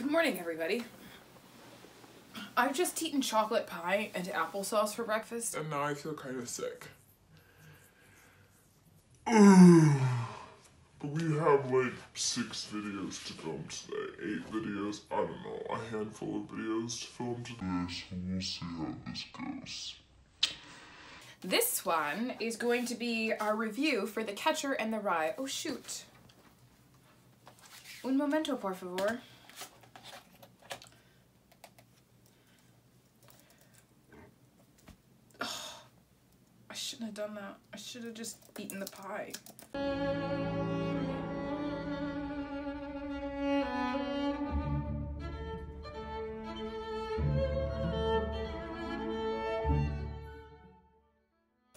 Good morning, everybody. I've just eaten chocolate pie and applesauce for breakfast. And now I feel kind of sick. But we have like 6 videos to film today. 8 videos, I don't know, a handful of videos to film today, so we'll see how this goes. This one is going to be our review for The Catcher in the Rye. Oh shoot. Un momento, por favor. Oh, I shouldn't have done that. I should have just eaten the pie.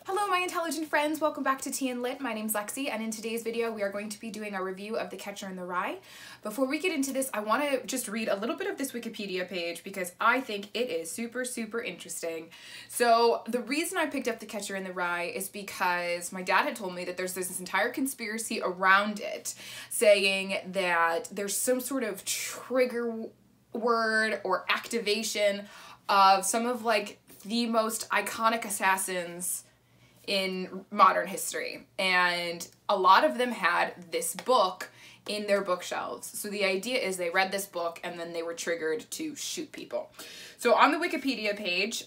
Hello my intelligent friends, welcome back to Tea and Lit. My name's Lexi, and in today's video we are going to be doing a review of The Catcher in the Rye. Before we get into this, I want to just read a little bit of this Wikipedia page because I think it is super interesting. So the reason I picked up The Catcher in the Rye is because my dad had told me that there's this entire conspiracy around it saying that there's some sort of trigger word or activation of some of like the most iconic assassins in modern history, and a lot of them had this book in their bookshelves. So the idea is they read this book and then they were triggered to shoot people. So on the Wikipedia page,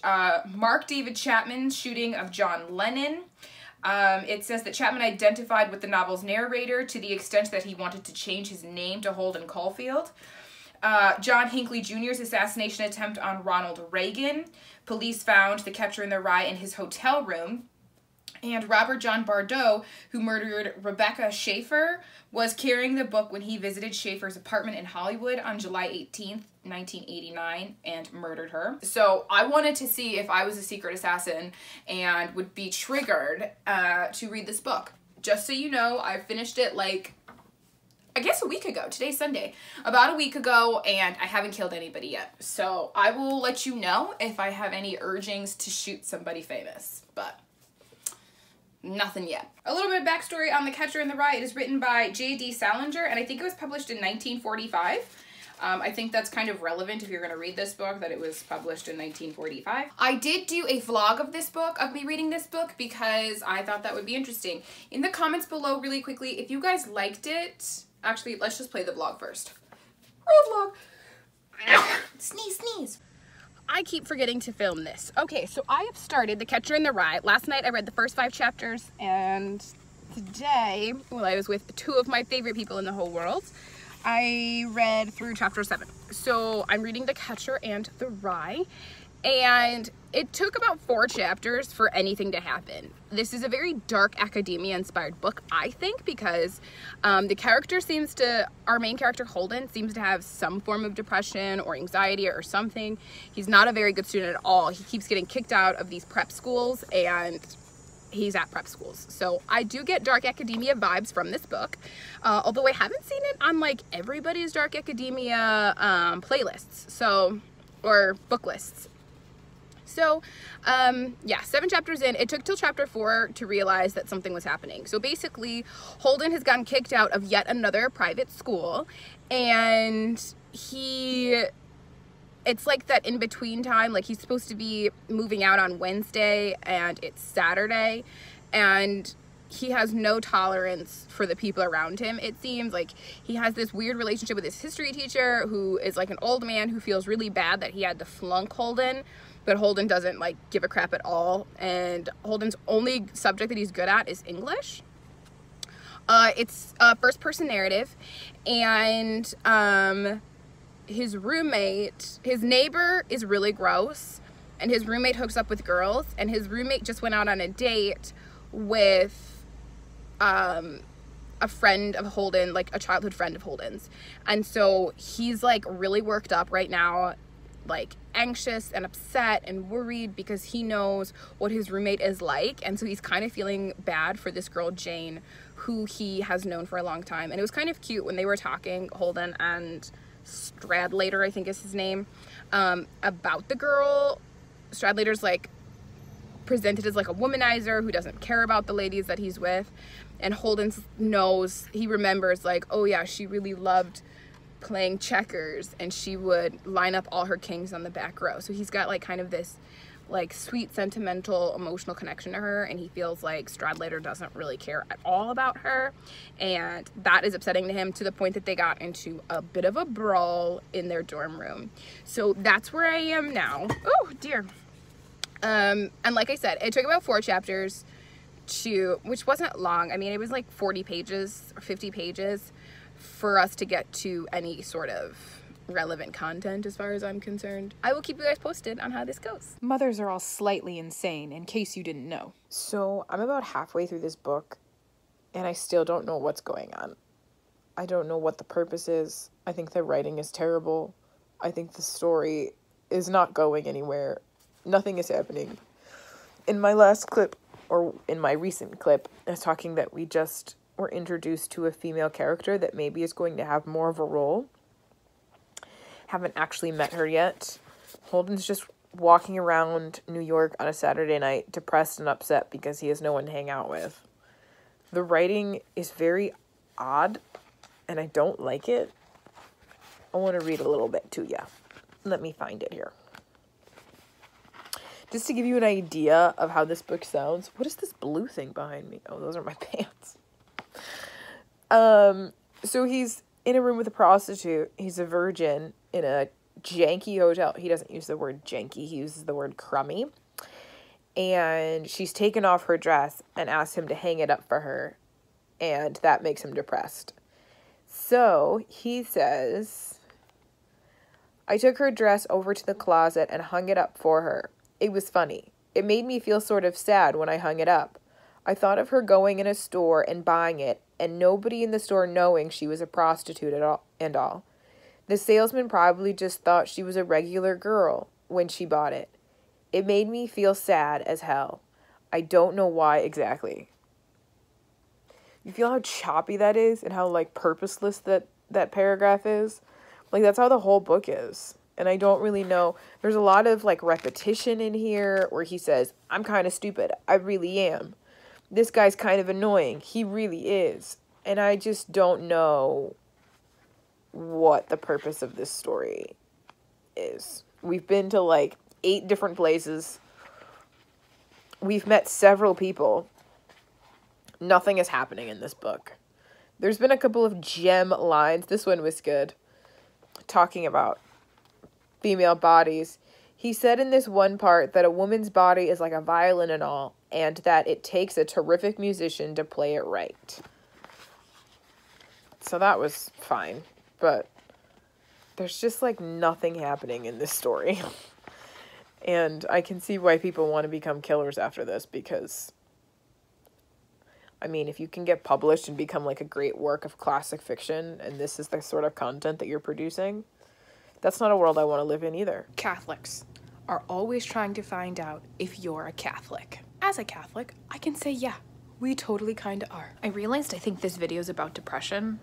Mark David Chapman's shooting of John Lennon. It says that Chapman identified with the novel's narrator to the extent that he wanted to change his name to Holden Caulfield. John Hinckley Jr.'s assassination attempt on Ronald Reagan. Police found The Catcher in the Rye in his hotel room. And Robert John Bardot, who murdered Rebecca Schaeffer, was carrying the book when he visited Schaeffer's apartment in Hollywood on July 18th, 1989, and murdered her. So I wanted to see if I was a secret assassin and would be triggered to read this book. Just so you know, I finished it like, I guess a week ago. Today's Sunday. About a week ago, and I haven't killed anybody yet. So I will let you know if I have any urgings to shoot somebody famous, but nothing yet. A little bit of backstory on The Catcher in the Rye. It is written by J.D. Salinger, and I think it was published in 1945. I think that's kind of relevant if you're going to read this book, that it was published in 1945. I did do a vlog of this book, of me reading this book, because I thought that would be interesting. In the comments below, really quickly, if you guys liked it, actually, let's just play the vlog first. Roll vlog. Sneeze, sneeze. I keep forgetting to film this. Okay, so I have started The Catcher in the Rye. Last night I read the first 5 chapters, and today, well, I was with 2 of my favorite people in the whole world, I read through chapter 7. So I'm reading The Catcher and the Rye, and it took about 4 chapters for anything to happen. This is a very dark academia-inspired book, I think, because the character seems to, our main character, Holden, seems to have some form of depression or anxiety or something. He's not a very good student at all. He keeps getting kicked out of these prep schools, and he's at prep schools. So I do get dark academia vibes from this book, although I haven't seen it on like everybody's dark academia playlists, so, or book lists. So, yeah, 7 chapters in, it took till chapter 4 to realize that something was happening. So basically, Holden has gotten kicked out of yet another private school, and it's like that in-between time, like he's supposed to be moving out on Wednesday, and it's Saturday, and he has no tolerance for the people around him. It seems like he has this weird relationship with his history teacher, who is like an old man who feels really bad that he had to flunk Holden, but Holden doesn't like give a crap at all, and Holden's only subject that he's good at is English. It's a first-person narrative, and his neighbor is really gross, and his roommate hooks up with girls, and his roommate just went out on a date with a friend of Holden, like a childhood friend of Holden's, and so he's like really worked up right now, like anxious and upset and worried because he knows what his roommate is like, and so he's kind of feeling bad for this girl Jane, who he has known for a long time. And it was kind of cute when they were talking, Holden and Stradlater, I think is his name, about the girl. Stradlater's like presented as like a womanizer who doesn't care about the ladies that he's with, and Holden knows, he remembers like, oh yeah, she really loved playing checkers, and she would line up all her kings on the back row. So he's got like kind of this like sweet, sentimental, emotional connection to her, and he feels like Stradlater doesn't really care at all about her, and that is upsetting to him, to the point that they got into a bit of a brawl in their dorm room. So that's where I am now. Oh dear. And like I said, it took about 4 chapters which wasn't long. I mean, it was like 40 pages or 50 pages for us to get to any sort of relevant content as far as I'm concerned. I will keep you guys posted on how this goes. Mothers are all slightly insane, in case you didn't know. So I'm about halfway through this book, and I still don't know what's going on. I don't know what the purpose is. I think the writing is terrible. I think the story is not going anywhere. Nothing is happening. In my last clip, or in my recent clip, I was talking that we just were introduced to a female character that maybe is going to have more of a role. Haven't actually met her yet. Holden's just walking around New York on a Saturday night, depressed and upset because he has no one to hang out with. The writing is very odd, and I don't like it. I want to read a little bit to you. Let me find it here. Just to give you an idea of how this book sounds. What is this blue thing behind me? Oh, those are my pants. So he's in a room with a prostitute. He's a virgin in a janky hotel. He doesn't use the word janky. He uses the word crummy. And she's taken off her dress and asks him to hang it up for her. And that makes him depressed. So he says, I took her dress over to the closet and hung it up for her. It was funny. It made me feel sort of sad when I hung it up. I thought of her going in a store and buying it, and nobody in the store knowing she was a prostitute at all, and all. The salesman probably just thought she was a regular girl when she bought it. It made me feel sad as hell. I don't know why exactly. You feel how choppy that is and how, like, purposeless that paragraph is? Like, that's how the whole book is. And I don't really know. There's a lot of, like, repetition in here where he says, I'm kind of stupid. I really am. This guy's kind of annoying. He really is. And I just don't know what the purpose of this story is. We've been to, like, 8 different places. We've met several people. Nothing is happening in this book. There's been a couple of gem lines. This one was good. Talking about female bodies. He said in this one part that a woman's body is like a violin and all, and that it takes a terrific musician to play it right. So that was fine, but there's just like nothing happening in this story. And I can see why people want to become killers after this, because I mean, if you can get published and become like a great work of classic fiction, and this is the sort of content that you're producing, that's not a world I want to live in either. Catholics are always trying to find out if you're a Catholic. As a Catholic, I can say, yeah, we totally kind of are. I realized I think this video is about depression.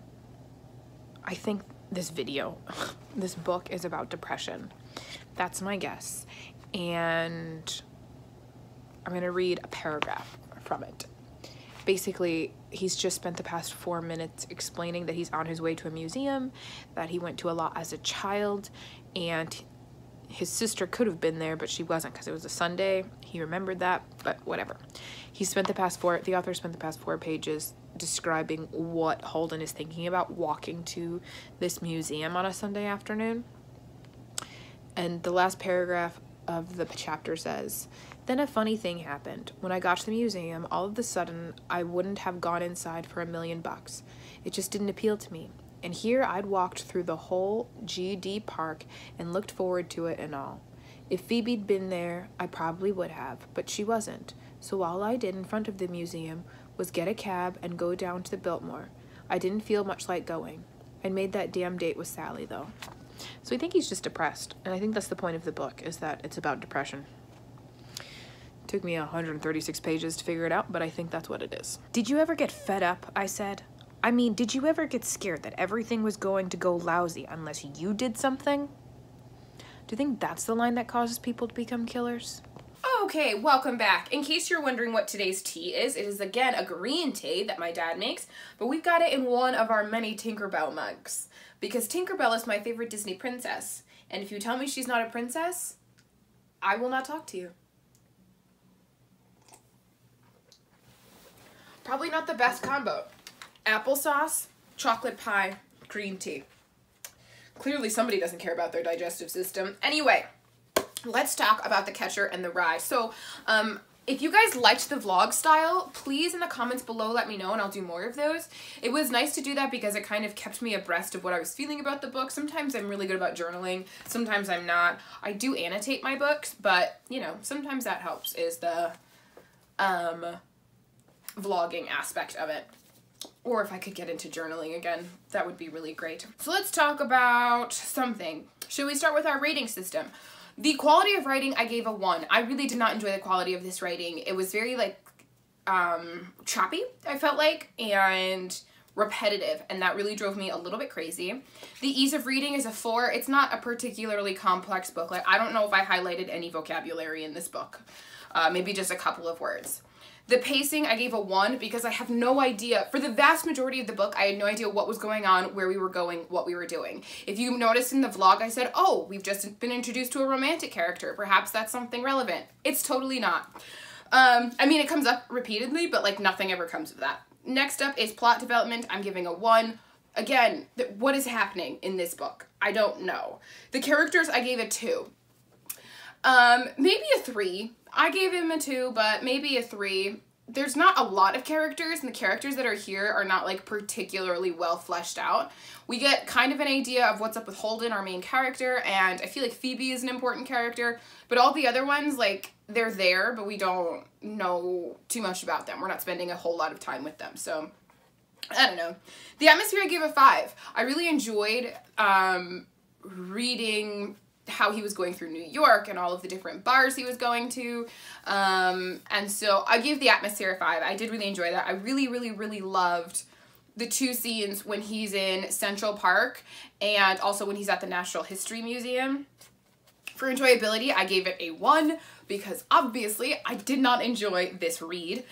I think this book is about depression. That's my guess. And I'm going to read a paragraph from it. Basically, he's just spent the past 4 minutes explaining that he's on his way to a museum, that he went to a lot as a child, and his sister could have been there, but she wasn't because it was a Sunday. He remembered that, but whatever. The author spent the past 4 pages describing what Holden is thinking about walking to this museum on a Sunday afternoon. And the last paragraph of the chapter says, then a funny thing happened. When I got to the museum, all of a sudden, I wouldn't have gone inside for $1 million. It just didn't appeal to me. And here I'd walked through the whole GD park and looked forward to it and all. If Phoebe'd been there, I probably would have, but she wasn't. So all I did in front of the museum was get a cab and go down to the Biltmore. I didn't feel much like going. I made that damn date with Sally, though. So I think he's just depressed, and I think that's the point of the book, is that it's about depression. It took me 136 pages to figure it out, but I think that's what it is. Did you ever get fed up? I said. I mean, did you ever get scared that everything was going to go lousy unless you did something? Do you think that's the line that causes people to become killers? Oh Okay, welcome back. In case you're wondering what today's tea is, it is again a green tea that my dad makes, but we've got it in one of our many Tinkerbell mugs, because Tinkerbell is my favorite Disney princess, and if you tell me she's not a princess, I will not talk to you. Probably not the best combo. Applesauce, chocolate pie, green tea. Clearly somebody doesn't care about their digestive system. Anyway, let's talk about The Catcher and the Rye. So, if you guys liked the vlog style, please in the comments below let me know and I'll do more of those. It was nice to do that because it kind of kept me abreast of what I was feeling about the book. Sometimes I'm really good about journaling, sometimes I'm not. I do annotate my books, but, you know, sometimes that helps, is the vlogging aspect of it. Or if I could get into journaling again, that would be really great. So let's talk about something. Should we start with our rating system? The quality of writing, I gave a 1. I really did not enjoy the quality of this writing. It was very, like, choppy, I felt like, and repetitive, and that really drove me a little bit crazy. The ease of reading is a 4. It's not a particularly complex book. Like, I don't know if I highlighted any vocabulary in this book. Maybe just a couple of words. The pacing, I gave a 1 because I have no idea. For the vast majority of the book, I had no idea what was going on, where we were going, what we were doing. If you noticed in the vlog, I said, oh, we've just been introduced to a romantic character. Perhaps that's something relevant. It's totally not. I mean, it comes up repeatedly, but like nothing ever comes of that. Next up is plot development. I'm giving a 1. Again, what is happening in this book? I don't know. The characters, I gave a 2. Maybe a 3. I gave him a 2, but maybe a 3. There's not a lot of characters, and the characters that are here are not, like, particularly well fleshed out. We get kind of an idea of what's up with Holden, our main character, and I feel like Phoebe is an important character, but all the other ones, like, they're there, but we don't know too much about them. We're not spending a whole lot of time with them, so I don't know. The atmosphere, I gave a 5. I really enjoyed reading how he was going through New York and all of the different bars he was going to. And so I gave the atmosphere a 5. I did really enjoy that. I really, really, really loved the 2 scenes when he's in Central Park and also when he's at the Natural History Museum. For enjoyability, I gave it a 1 because obviously I did not enjoy this read.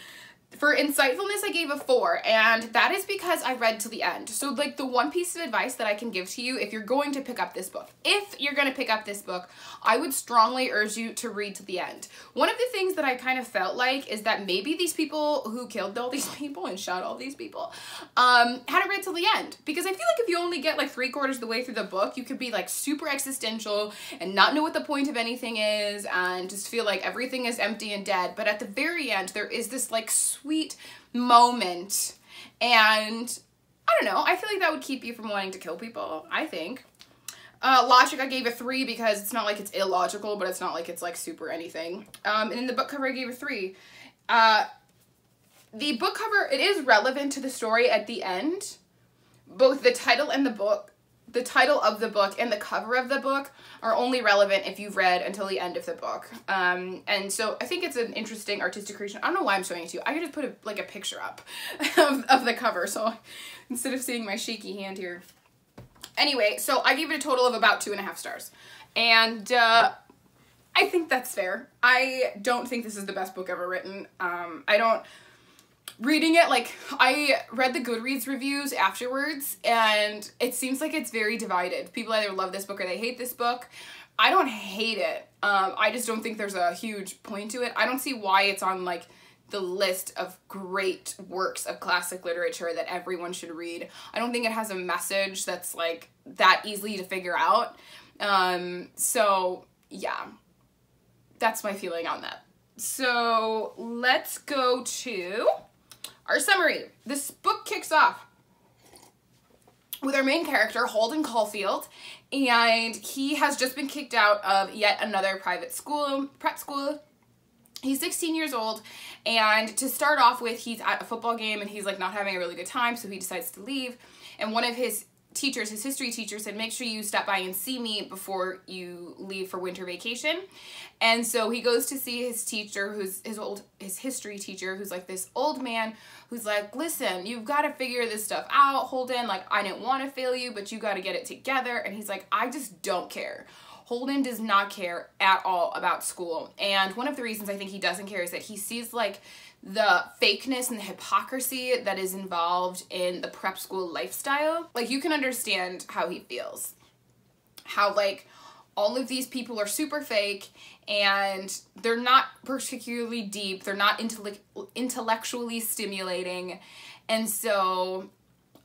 For insightfulness, I gave a 4, and that is because I read to the end. So, like, the one piece of advice that I can give to you if you're going to pick up this book, I would strongly urge you to read to the end. One of the things that I kind of felt like is that maybe these people who killed all these people and shot all these people hadn't read till the end. Because I feel like if you only get, like, 3/4 of the way through the book, you could be, like, super existential and not know what the point of anything is and just feel like everything is empty and dead. But at the very end, there is this, like, sweet moment, and I don't know, I feel like that would keep you from wanting to kill people, I think. Logic, I gave a 3 because it's not like it's illogical, but it's not like it's like super anything. And in the book cover, I gave a 3. The book cover, it is relevant to the story at the end. Both the title and the book, the title of the book and the cover of the book are only relevant if you've read until the end of the book. And so I think it's an interesting artistic creation. I don't know why I'm showing it to you. I could just put a picture up of the cover, so instead of seeing my shaky hand here. Anyway, so I gave it a total of about 2.5 stars. And I think that's fair. I don't think this is the best book ever written. Reading it, like, I read the Goodreads reviews afterwards, and it seems like it's very divided. People either love this book or they hate this book. I don't hate it. I just don't think there's a huge point to it. I don't see why it's on, like, the list of great works of classic literature that everyone should read. I don't think it has a message that's, like, that easily to figure out. So, yeah. That's my feeling on that. So, let's go to our summary. This book kicks off with our main character, Holden Caulfield, and he has just been kicked out of yet another prep school. He's 16 years old, and to start off with, he's at a football game and he's like not having a really good time, so he decides to leave. And one of his teachers, his history teacher, said, make sure you stop by and see me before you leave for winter vacation. And so he goes to see his teacher, who's his history teacher, who's like this old man who's like, listen, you've got to figure this stuff out, Holden. Like, I didn't want to fail you, but you got to get it together. And he's like, I just don't care. Holden does not care at all about school. And one of the reasons I think he doesn't care is that he sees like the fakeness and the hypocrisy that is involved in the prep school lifestyle. Like, you can understand how he feels. How like all of these people are super fake and they're not particularly deep. They're not intellectually stimulating. And so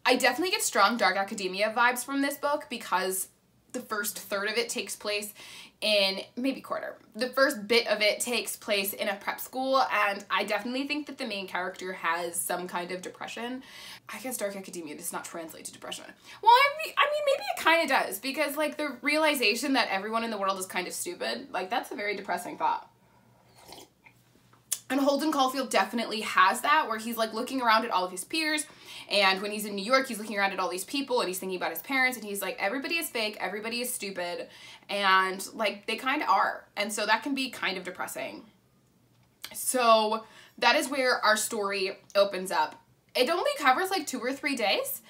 I definitely get strong dark academia vibes from this book because the first third of it takes place in, maybe quarter. The first bit of it takes place in a prep school, and I definitely think that the main character has some kind of depression. I guess dark academia does not translate to depression. Well, I mean, maybe it kind of does, because like the realization that everyone in the world is kind of stupid, like that's a very depressing thought. And Holden Caulfield definitely has that, where he's like looking around at all of his peers, and when he's in New York, he's looking around at all these people and he's thinking about his parents, and he's like, everybody is fake, everybody is stupid, and like they kind of are. And so that can be kind of depressing. So that is where our story opens up. It only covers like 2 or 3 days,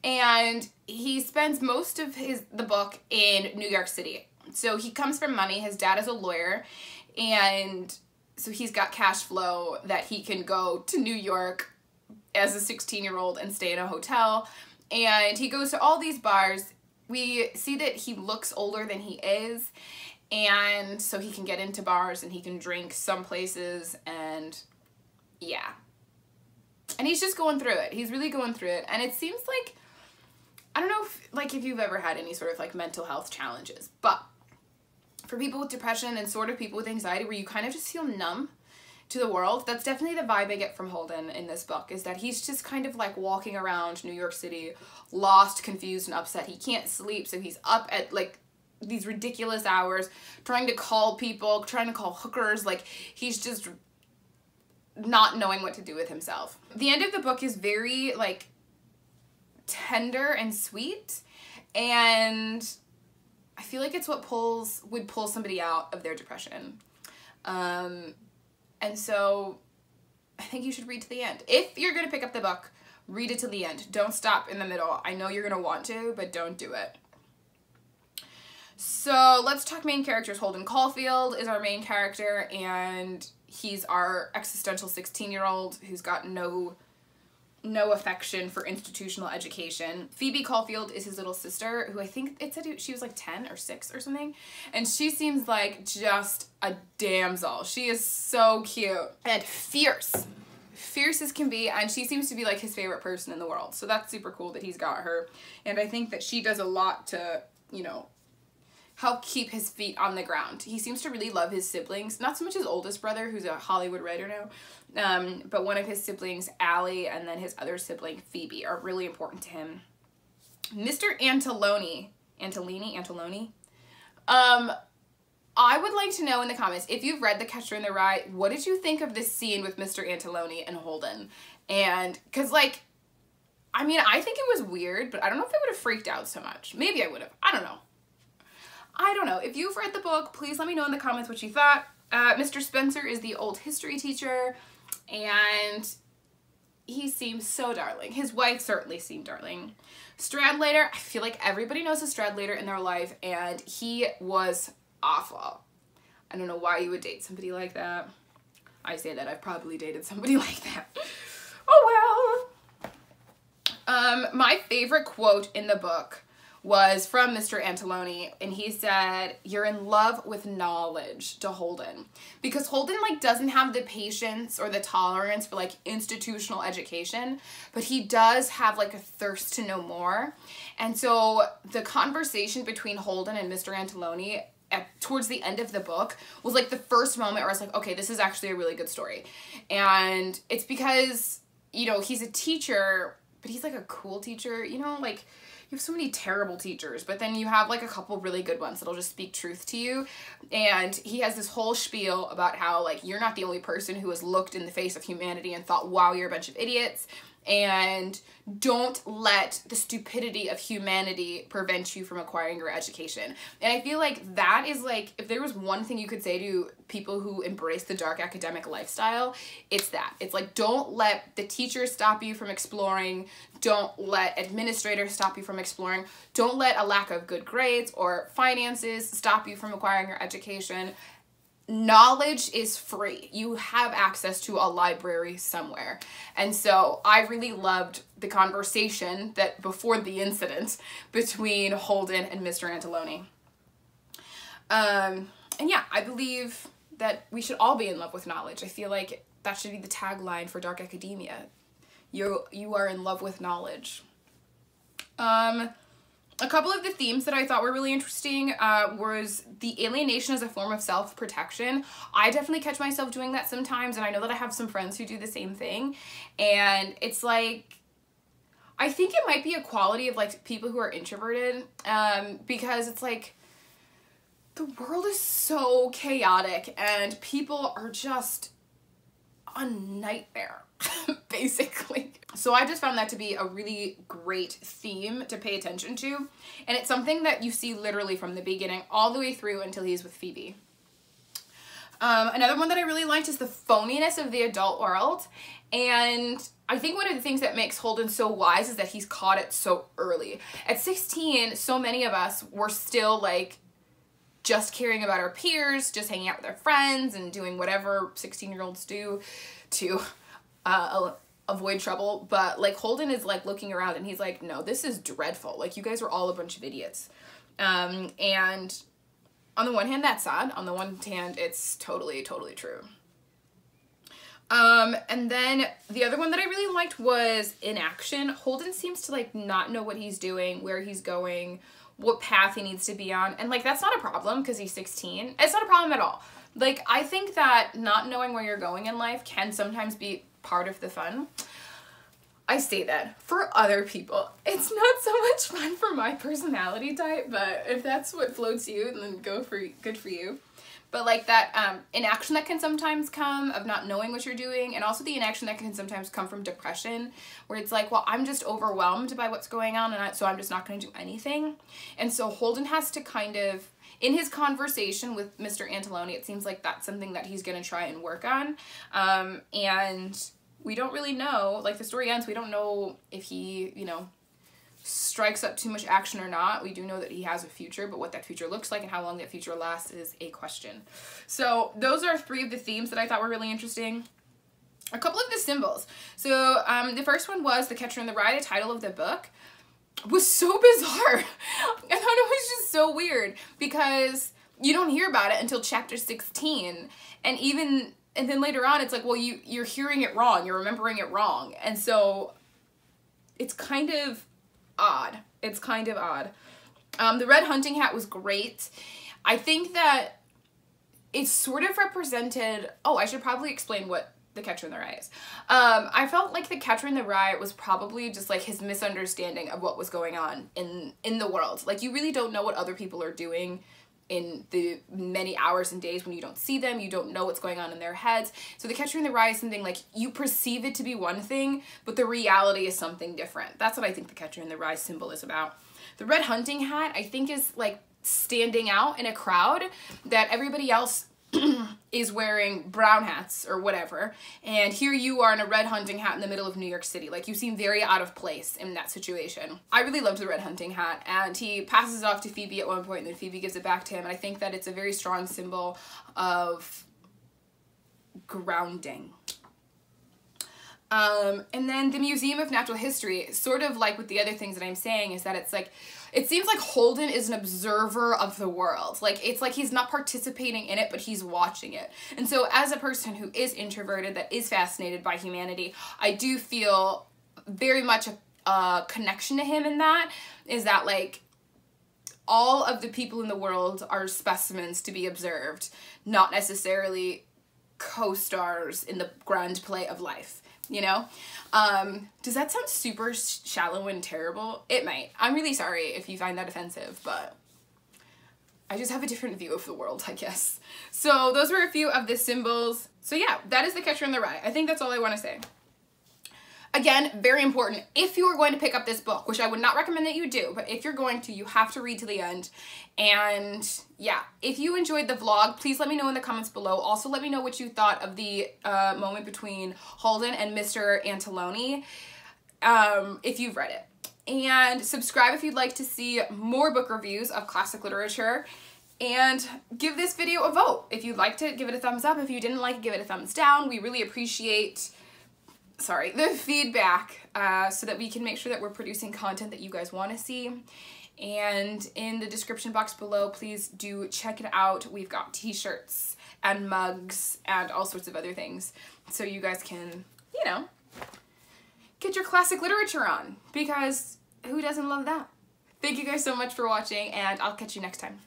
and he spends most of the book in New York City. So he comes from money. His dad is a lawyer, and so he's got cash flow that he can go to New York as a 16-year-old and stay in a hotel. And he goes to all these bars. We see that he looks older than he is. And so he can get into bars and he can drink some places, and yeah. And he's just going through it. He's really going through it. And it seems like, I don't know if you've ever had any sort of like mental health challenges, but for people with depression and sort of people with anxiety where you kind of just feel numb to the world, that's definitely the vibe I get from Holden in this book, is that he's just kind of like walking around New York City, lost, confused, and upset. He can't sleep, so he's up at like these ridiculous hours, trying to call people, trying to call hookers. Like, he's just not knowing what to do with himself. The end of the book is very like tender and sweet, and I feel like it's what would pull somebody out of their depression. And so I think you should read to the end. If you're going to pick up the book, read it to the end. Don't stop in the middle. I know you're going to want to, but don't do it. So let's talk main characters. Holden Caulfield is our main character, and he's our existential 16-year-old who's got no affection for institutional education. Phoebe Caulfield is his little sister, who I think it said she was like 10 or 6 or something. And she seems like just a damsel. She is so cute and fierce. Fierce as can be, and she seems to be like his favorite person in the world. So that's super cool that he's got her. And I think that she does a lot to, you know, help keep his feet on the ground. He seems to really love his siblings. Not so much his oldest brother, who's a Hollywood writer now, but one of his siblings, Allie, and then his other sibling, Phoebe, are really important to him. Mr. Antoloni, I would like to know in the comments, if you've read The Catcher in the Rye, what did you think of this scene with Mr. Antoloni and Holden? And, cause like, I mean, I think it was weird, but I don't know if I would have freaked out so much. Maybe I would have. I don't know. If you've read the book, please let me know in the comments what you thought. Mr. Spencer is the old history teacher, and he seems so darling. His wife certainly seemed darling. Stradlater, I feel like everybody knows a Stradlater in their life, and he was awful. I don't know why you would date somebody like that. I say that I've probably dated somebody like that. Oh well. My favorite quote in the book was from Mr. Antoloni, and he said, "You're in love with knowledge," to Holden, because Holden like doesn't have the patience or the tolerance for like institutional education, but he does have like a thirst to know more. And so the conversation between Holden and Mr. Antoloni towards the end of the book was like the first moment where I was like, okay, this is actually a really good story. And it's because, you know, he's a teacher, but he's like a cool teacher, you know, like you have so many terrible teachers, but then you have like a couple really good ones that'll just speak truth to you. And he has this whole spiel about how like you're not the only person who has looked in the face of humanity and thought, wow, you're a bunch of idiots. and don't let the stupidity of humanity prevent you from acquiring your education. And I feel like that is like, if there was one thing you could say to people who embrace the dark academic lifestyle, it's that. It's like, don't let the teachers stop you from exploring. Don't let administrators stop you from exploring. Don't let a lack of good grades or finances stop you from acquiring your education. Knowledge is free. You have access to a library somewhere. And so I really loved the conversation that before the incident between Holden and Mr. Antiloni. And yeah, I believe that we should all be in love with knowledge. I feel like that should be the tagline for dark academia. You are in love with knowledge. A couple of the themes that I thought were really interesting was the alienation as a form of self-protection. I definitely catch myself doing that sometimes, and I know that I have some friends who do the same thing. And it's like, I think it might be a quality of like people who are introverted, because it's like, the world is so chaotic and people are just a nightmare, basically. So I just found that to be a really great theme to pay attention to. And it's something that you see literally from the beginning all the way through until he's with Phoebe. Another one that I really liked is the phoniness of the adult world. And I think one of the things that makes Holden so wise is that he's caught it so early. At 16, so many of us were still like just caring about our peers, just hanging out with our friends and doing whatever 16-year-olds do to avoid trouble. But like Holden is like looking around and he's like, no, this is dreadful. Like, you guys are all a bunch of idiots. And on the one hand, that's sad. On the one hand, it's totally, totally true. And then the other one that I really liked was inaction. Holden seems to like not know what he's doing, where he's going, what path he needs to be on. And like, that's not a problem because he's 16. It's not a problem at all. Like, I think that not knowing where you're going in life can sometimes be part of the fun. I say that for other people. It's not so much fun for my personality type, but if that's what floats you, then good for you. But like that inaction that can sometimes come of not knowing what you're doing, and also the inaction that can sometimes come from depression, where it's like, well, I'm just overwhelmed by what's going on, and so I'm just not going to do anything. And so Holden has to kind of, in his conversation with Mr. Antiloni, it seems like that's something that he's going to try and work on. And we don't really know, like the story ends, we don't know if he, you know, strikes up too much action or not. We do know that he has a future, but what that future looks like and how long that future lasts is a question. So those are three of the themes that I thought were really interesting. A couple of the symbols. So the first one was The Catcher in the Rye, the title of the book, was so bizarre. I thought it was just so weird because you don't hear about it until chapter 16. And then later on, it's like, well, you're hearing it wrong. You're remembering it wrong. And so it's kind of odd. It's kind of odd. The red hunting hat was great. I think that it sort of represented, I should probably explain what The Catcher in the Rye is. I felt like The Catcher in the Rye was probably just like his misunderstanding of what was going on in the world. Like, you really don't know what other people are doing in the many hours and days when you don't see them. You don't know what's going on in their heads. So The Catcher in the Rye is something like, you perceive it to be one thing, but the reality is something different. That's what I think The Catcher in the Rye symbol is about. The red hunting hat, I think, is like standing out in a crowd that everybody else is wearing brown hats or whatever, and here you are in a red hunting hat in the middle of New York City. Like, you seem very out of place in that situation. I really loved the red hunting hat, and he passes it off to Phoebe at one point, and then Phoebe gives it back to him, and I think that it's a very strong symbol of grounding. And then the Museum of Natural History, sort of like with the other things that I'm saying, is that it's like, it seems like Holden is an observer of the world. Like, it's like he's not participating in it, but he's watching it. And so as a person who is introverted, that is fascinated by humanity, I do feel very much a connection to him in that, is that like, all of the people in the world are specimens to be observed, not necessarily co-stars in the grand play of life. You know? Does that sound super shallow and terrible? It might. I'm really sorry if you find that offensive, but I just have a different view of the world, I guess. So those were a few of the symbols. So yeah, that is The Catcher in the Rye. I think that's all I want to say. Again, very important, if you are going to pick up this book, which I would not recommend that you do, but if you're going to, you have to read to the end. And yeah, if you enjoyed the vlog, please let me know in the comments below. Also, let me know what you thought of the moment between Holden and Mr. Antiloni, if you've read it. And subscribe if you'd like to see more book reviews of classic literature. And give this video a vote. If you liked it, give it a thumbs up. If you didn't like it, give it a thumbs down. We really appreciate the feedback, so that we can make sure that we're producing content that you guys want to see. And in the description box below, please do check it out. We've got t-shirts and mugs and all sorts of other things, so you guys can, you know, get your classic literature on, because who doesn't love that? Thank you guys so much for watching, and I'll catch you next time.